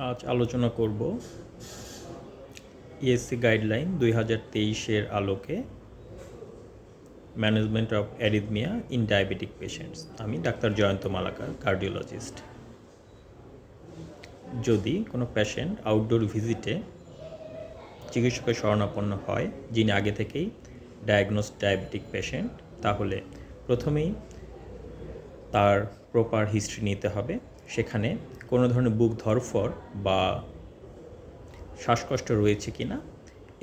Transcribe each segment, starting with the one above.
আজ আলোচনা করব ইএসসি গাইডলাইন 2023-এর আলোকে management of arrhythmia in diabetic patients. আমি ডাক্তার জয়ন্ত মালাকার, কার্ডিওলজিস্ট। যদি কোনো পেশেন্ট আউটডোর ভিজিটে চিকিৎসকের শরণাপন্ন হয় যিনি আগে থেকেই ডায়াগনোসড ডায়াবেটিক পেশেন্ট, তাহলে প্রথমেই তার প্রপার হিস্ট্রি নিতে হবে। সেখানে কোনো ধরনের বুক ধড়ফড় বা শ্বাসকষ্ট রয়েছে কি না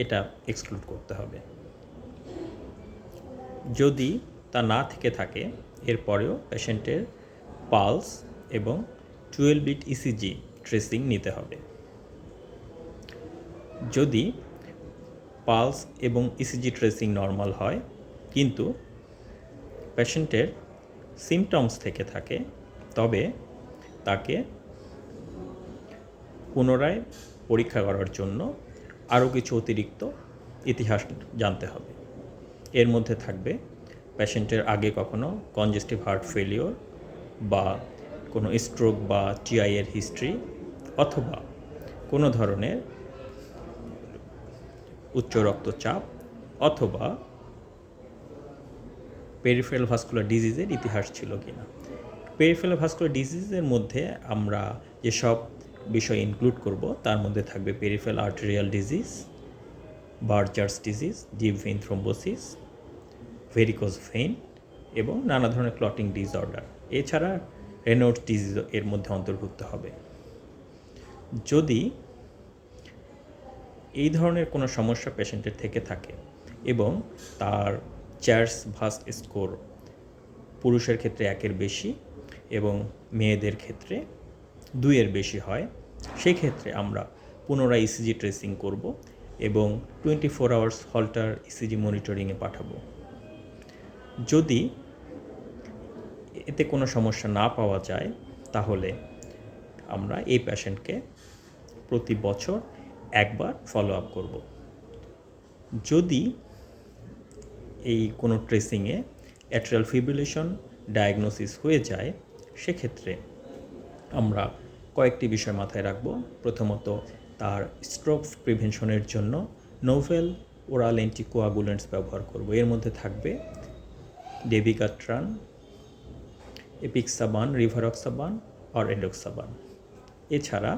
এটা এক্সক্লুড করতে হবে। যদি তা না থেকে থাকে, এরপরেও পেশেন্টের পালস এবং 12 বিট ইসিজি ট্রেসিং নিতে হবে। যদি পালস এবং ইসিজি ট্রেসিং নর্মাল হয় কিন্তু পেশেন্টের সিমটমস থেকে থাকে, তবে তাকে পুনরায় পরীক্ষা করার জন্য আরও কিছু অতিরিক্ত ইতিহাস জানতে হবে। এর মধ্যে থাকবে পেশেন্টের আগে কখনো কনজেস্টিভ হার্ট ফেলিওর বা কোনো স্ট্রোক বা টিআইয়ের হিস্ট্রি, অথবা কোনো ধরনের উচ্চ রক্তচাপ অথবা পেরিফেরাল ভাস্কুলার ডিজিজের ইতিহাস ছিল কিনা। পেরিফেরাল ভাস্কুলার ডিজিজের মধ্যে আমরা যেসব বিষয় ইনক্লুড করব তার মধ্যে থাকবে peripheral arterial disease, Buerger's disease, deep vein thrombosis, varicose vein এবং নানা ধরনের ক্লটিং ডিসঅর্ডার। এছাড়া রেনল্ডস ডিজিজ এর মধ্যে অন্তর্ভুক্ত হবে। যদি এই ধরনের কোনো সমস্যা পেশেন্টের থেকে থাকে এবং তার চার্স ভাস্ক স্কোর পুরুষের ক্ষেত্রে 1-এর বেশি এবং মেয়েদের ক্ষেত্রে 2-এর বেশি হয়, সেই ক্ষেত্রে আমরা পুনরায় ইসিজি ট্রেসিং করব এবং 24 আওয়ার্স হল্টার ইসিজি মনিটরিংয়ে পাঠাবো। যদি এতে কোনো সমস্যা না পাওয়া যায়, তাহলে আমরা এই পেশেন্টকে প্রতি বছর একবার ফলো আপ করব। যদি এই কোনো ট্রেসিংয়ে অ্যাট্রিয়াল ফিব্রিলেশন ডায়াগনোসিস হয়ে যায়, সেক্ষেত্রে আমরা কয়েকটি বিষয় মাথায় রাখব। প্রথমত, তার স্ট্রোক প্রিভেনশনের জন্য নোভেল ওরাল অ্যান্টিকোয়াগুলেন্টস ব্যবহার করব। এর মধ্যে থাকবে ডেবিগাট্রান, এপিক্সাবান, রিভারক্সাবান আর এন্ডোক্সাবান। এছাড়া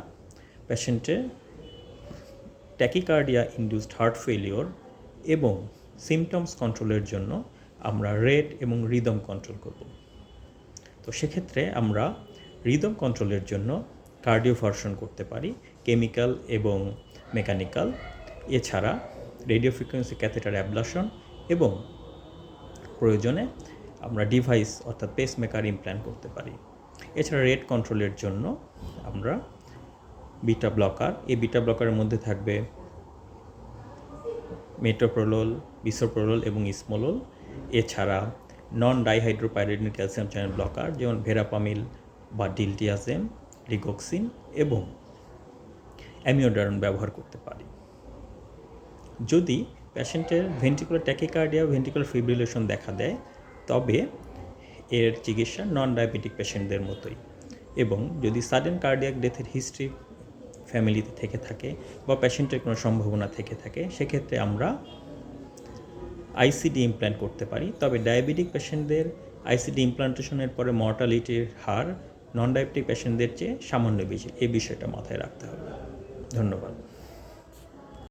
পেশেন্টের ট্যাকিকার্ডিয়া ইনডিউসড হার্ট ফেলিওর এবং সিমটমস কন্ট্রোলের জন্য আমরা রেট এবং রিদম কন্ট্রোল করব। তো সেক্ষেত্রে আমরা রিদম কন্ট্রোলের জন্য কার্ডিওভার্সন করতে পারি, কেমিক্যাল এবং মেকানিক্যাল। এছাড়া রেডিও ফ্রিকোয়েন্সি ক্যাথেটার অ্যাবলাশন এবং প্রয়োজনে আমরা ডিভাইস অর্থাৎ পেসমেকার ইমপ্ল্যান্ট করতে পারি। এছাড়া রেট কন্ট্রোলের জন্য আমরা বিটা ব্লকার, এই বিটা ব্লকারের মধ্যে থাকবে মেটোপ্রোলোল, বিসোপ্রোলোল এবং ইসমোলোল। এছাড়া নন ডাইহাইড্রোপাইরিডিন ক্যালসিয়াম চ্যানেল ব্লকার যেমন ভেরাপামিল বা ডিলটিয়াজেম, রিগক্সিন এবং অ্যামিওডারন ব্যবহার করতে পারি। যদি পেশেন্টের ভেন্ট্রিকুলার ট্যাকিকার্ডিয়া, ভেন্ট্রিকুলার ফিব্রিলেশন দেখা দেয়, তবে এর চিকিৎসা নন ডায়াবেটিক পেশেন্টদের মতোই। এবং যদি সাডেন কার্ডিয়াক ডেথের হিস্ট্রি ফ্যামিলিতে থেকে থাকে বা পেশেন্টের কোনো সম্ভাবনা থেকে থাকে, সেক্ষেত্রে আমরা আইসিডি ইমপ্ল্যান্ট করতে পারি। তবে ডায়াবেটিক পেশেন্টদের আইসিডি ইমপ্ল্যান্টেশনের পরে মর্টালিটির হার নন ডায়াবেটিক পেশেন্টদের চেয়ে সামান্য বেশি। এই বিষয়টা মাথায় রাখতে হবে। ধন্যবাদ।